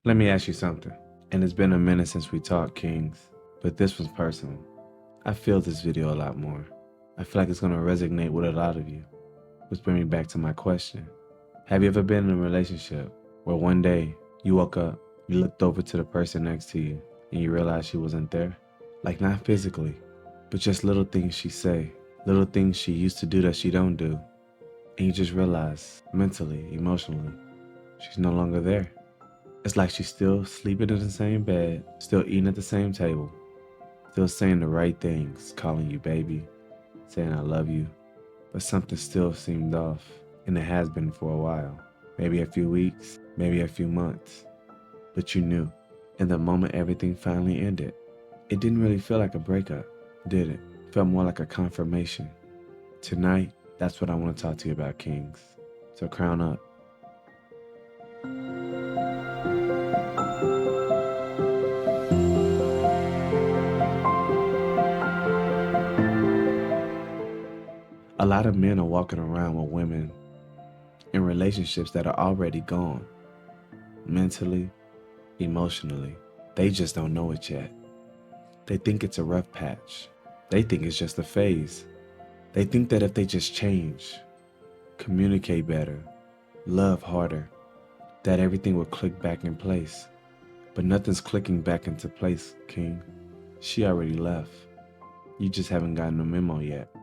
Let me ask you something. And it's been a minute since we talked, Kings, but this was personal. I feel this video a lot more. I feel like it's going to resonate with a lot of you. Which brings me back to my question. Have you ever been in a relationship where one day you woke up, you looked over to the person next to you, and you realized she wasn't there? Like not physically, but just little things she say, little things she used to do that she don't do. And you just realize mentally, emotionally, she's no longer there. It's like she's still sleeping in the same bed, still eating at the same table, still saying the right things, calling you baby, saying I love you, but something still seemed off, and it has been for a while. Maybe a few weeks, maybe a few months, but you knew. And the moment everything finally ended, it didn't really feel like a breakup, did it? It felt more like a confirmation. Tonight, that's what I want to talk to you about, Kings. So crown up. A lot of men are walking around with women in relationships that are already gone, mentally, emotionally. They just don't know it yet. They think it's a rough patch. They think it's just a phase. They think that if they just change, communicate better, love harder, that everything will click back in place. But nothing's clicking back into place, King. She already left. You just haven't gotten the memo yet.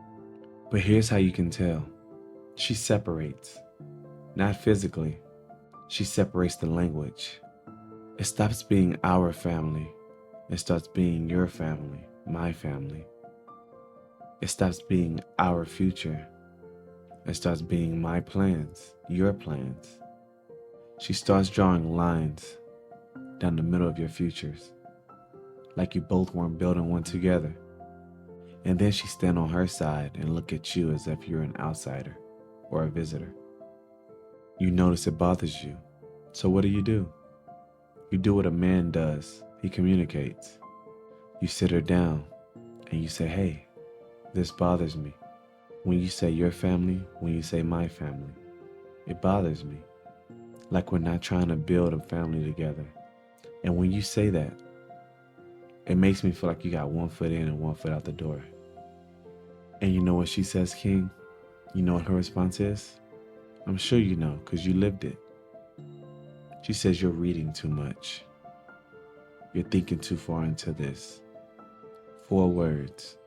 But here's how you can tell. She separates. Not physically. She separates the language. It stops being our family. It starts being your family, my family. It stops being our future. It starts being my plans, your plans. She starts drawing lines down the middle of your futures, like you both weren't building one together. And then she stand on her side and look at you as if you're an outsider or a visitor. You notice it bothers you. So what do? You do what a man does. He communicates. You sit her down and you say, hey, this bothers me. When you say your family, when you say my family, it bothers me. Like we're not trying to build a family together. And when you say that, it makes me feel like you got one foot in and one foot out the door. And you know what she says, King? You know what her response is? I'm sure you know, because you lived it. She says you're reading too much. You're thinking too far into this. 4 words.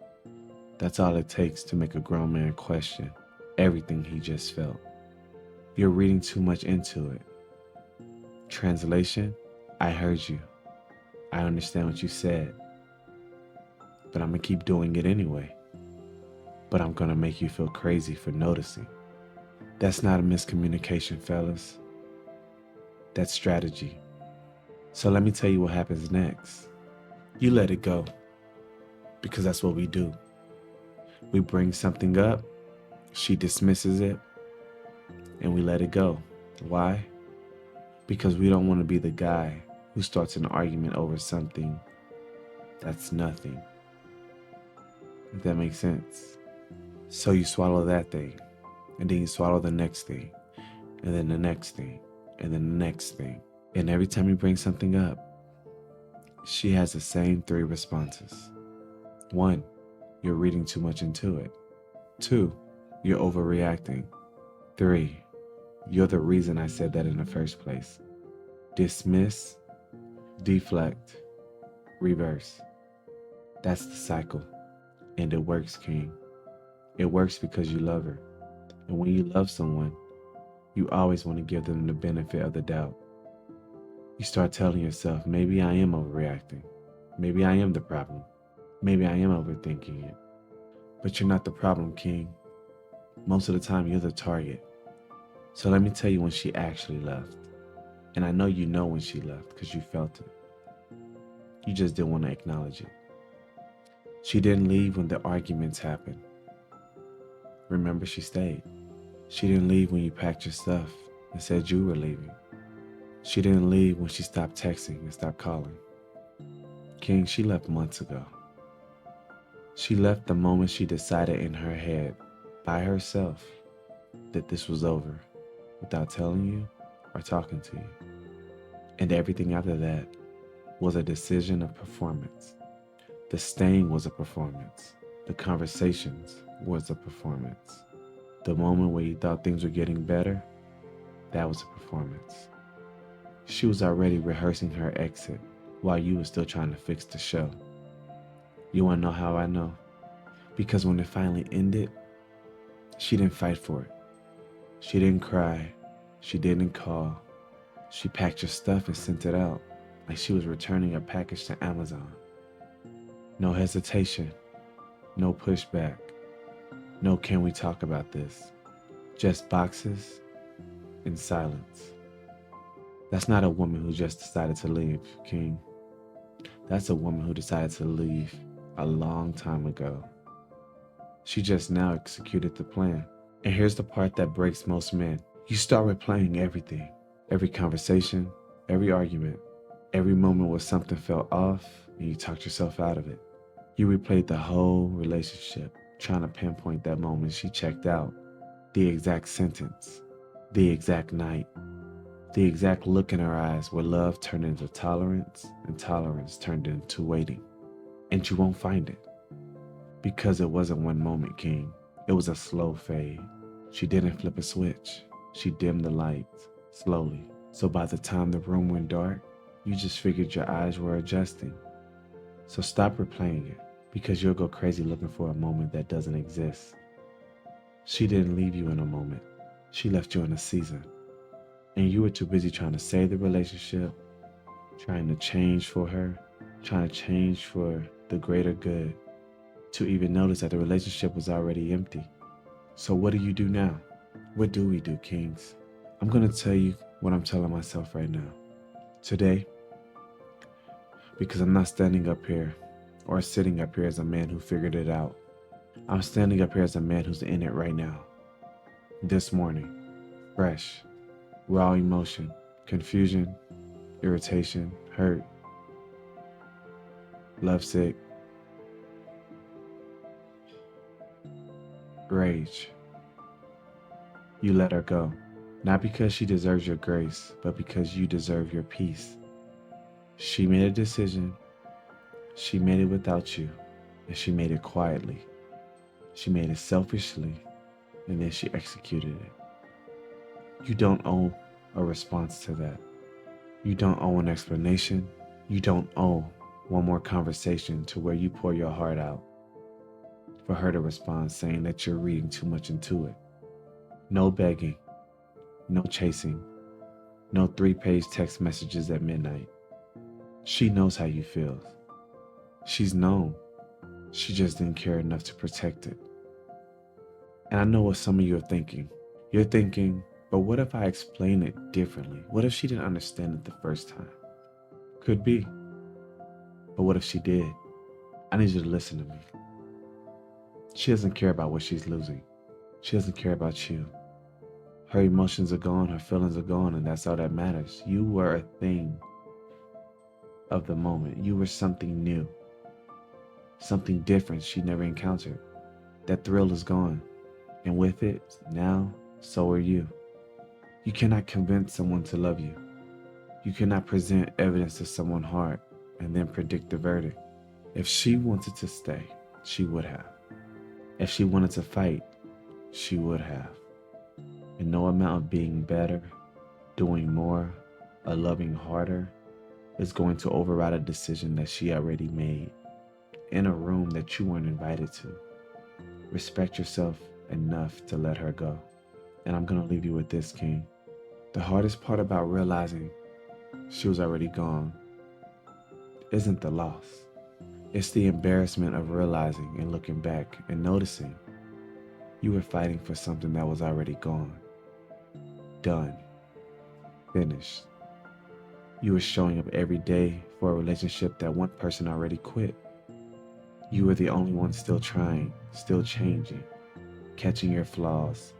That's all it takes to make a grown man question everything he just felt. You're reading too much into it. Translation, I heard you. I understand what you said. But I'm gonna keep doing it anyway. But I'm gonna make you feel crazy for noticing. That's not a miscommunication, fellas. That's strategy. So let me tell you what happens next. You let it go. Because that's what we do. We bring something up, she dismisses it, and we let it go. Why? Because we don't want to be the guy who starts an argument over something that's nothing. If that makes sense. So you swallow that thing, and then you swallow the next thing, and then the next thing, and then the next thing. And every time you bring something up, she has the same 3 responses. 1, you're reading too much into it. 2, you're overreacting. 3, you're the reason I said that in the first place. Dismiss, deflect, reverse. That's the cycle. And it works, King. It works because you love her. And when you love someone, you always want to give them the benefit of the doubt. You start telling yourself, maybe I am overreacting. Maybe I am the problem. Maybe I am overthinking it. But you're not the problem, King. Most of the time, you're the target. So let me tell you when she actually left. And I know you know when she left because you felt it. You just didn't want to acknowledge it. She didn't leave when the arguments happened. Remember, she stayed. She didn't leave when you packed your stuff and said you were leaving. She didn't leave when she stopped texting and stopped calling. King, she left months ago. She left the moment she decided in her head, by herself, that this was over, without telling you or talking to you. And everything after that was a decision of performance. The staying was a performance. The conversations was a performance. The moment where you thought things were getting better, that was a performance. She was already rehearsing her exit while you were still trying to fix the show. You wanna know how I know? Because when it finally ended, she didn't fight for it. She didn't cry. She didn't call. She packed your stuff and sent it out like she was returning a package to Amazon. No hesitation, no pushback, no can we talk about this? Just boxes and silence. That's not a woman who just decided to leave, King. That's a woman who decided to leave a long time ago. She just now executed the plan. And here's the part that breaks most men. You start replaying everything. Every conversation, every argument, every moment where something felt off and you talked yourself out of it. You replayed the whole relationship, trying to pinpoint that moment she checked out, the exact sentence, the exact night, the exact look in her eyes where love turned into tolerance and tolerance turned into waiting. And you won't find it. Because it wasn't one moment, King. It was a slow fade. She didn't flip a switch. She dimmed the lights, slowly. So by the time the room went dark, you just figured your eyes were adjusting. So stop replaying it, because you'll go crazy looking for a moment that doesn't exist. She didn't leave you in a moment. She left you in a season. And you were too busy trying to save the relationship, trying to change for her, trying to change for the greater good, to even notice that the relationship was already empty. So what do you do now? What do we do, Kings? I'm going to tell you what I'm telling myself right now. Today, because I'm not standing up here or sitting up here as a man who figured it out. I'm standing up here as a man who's in it right now. This morning, fresh, raw emotion, confusion, irritation, hurt, lovesick, rage. You let her go, not because she deserves your grace, but because you deserve your peace. She made a decision, she made it without you, and she made it quietly. She made it selfishly, and then she executed it. You don't owe a response to that. You don't owe an explanation. You don't owe one more conversation to where you pour your heart out for her to respond saying that you're reading too much into it. No begging, no chasing, no 3-page text messages at midnight. She knows how you feel. She's known. She just didn't care enough to protect it. And I know what some of you are thinking. You're thinking, but what if I explain it differently? What if she didn't understand it the first time? Could be. But what if she did? I need you to listen to me. She doesn't care about what she's losing. She doesn't care about you. Her emotions are gone, her feelings are gone, and that's all that matters. You were a thing of the moment. You were something new. Something different she never encountered. That thrill is gone. And with it, now, so are you. You cannot convince someone to love you. You cannot present evidence to someone's heart and then predict the verdict. If she wanted to stay, she would have. If she wanted to fight, she would have. And no amount of being better, doing more, or loving harder is going to override a decision that she already made in a room that you weren't invited to. Respect yourself enough to let her go. And I'm going to leave you with this, King. The hardest part about realizing she was already gone isn't the loss. It's the embarrassment of realizing and looking back and noticing you were fighting for something that was already gone, done, finished. You were showing up every day for a relationship that one person already quit. You were the only one still trying, still changing, catching your flaws.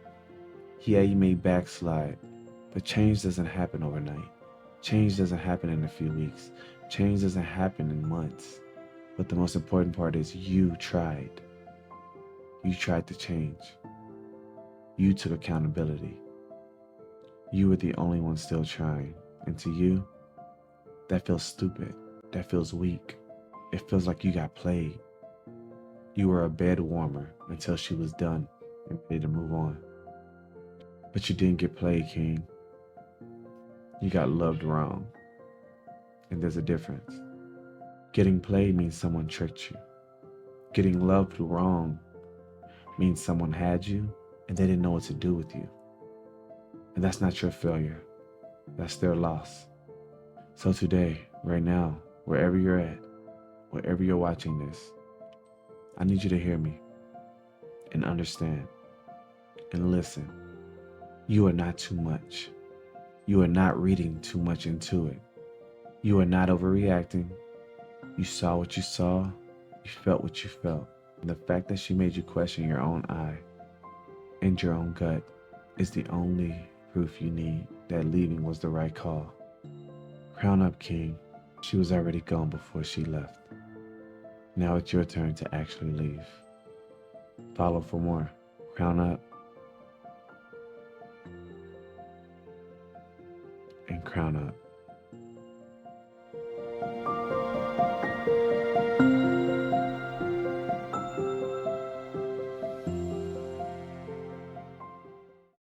Yeah, you may backslide, but change doesn't happen overnight. Change doesn't happen in a few weeks. Change doesn't happen in months. But the most important part is you tried. You tried to change. You took accountability. You were the only one still trying. And to you, That feels stupid. That feels weak. It feels like you got played. You were a bed warmer until she was done and ready to move on. But you didn't get played, King. You got loved wrong. And there's a difference. Getting played means someone tricked you. Getting loved wrong means someone had you and they didn't know what to do with you. And that's not your failure. That's their loss. So today, right now, wherever you're at, wherever you're watching this, I need you to hear me and understand and listen. You are not too much. You are not reading too much into it. You are not overreacting. You saw what you saw. You felt what you felt. And the fact that she made you question your own eye and your own gut is the only proof you need that leaving was the right call. Crown up, King. She was already gone before she left. Now it's your turn to actually leave. Follow for more. Crown up and crown up.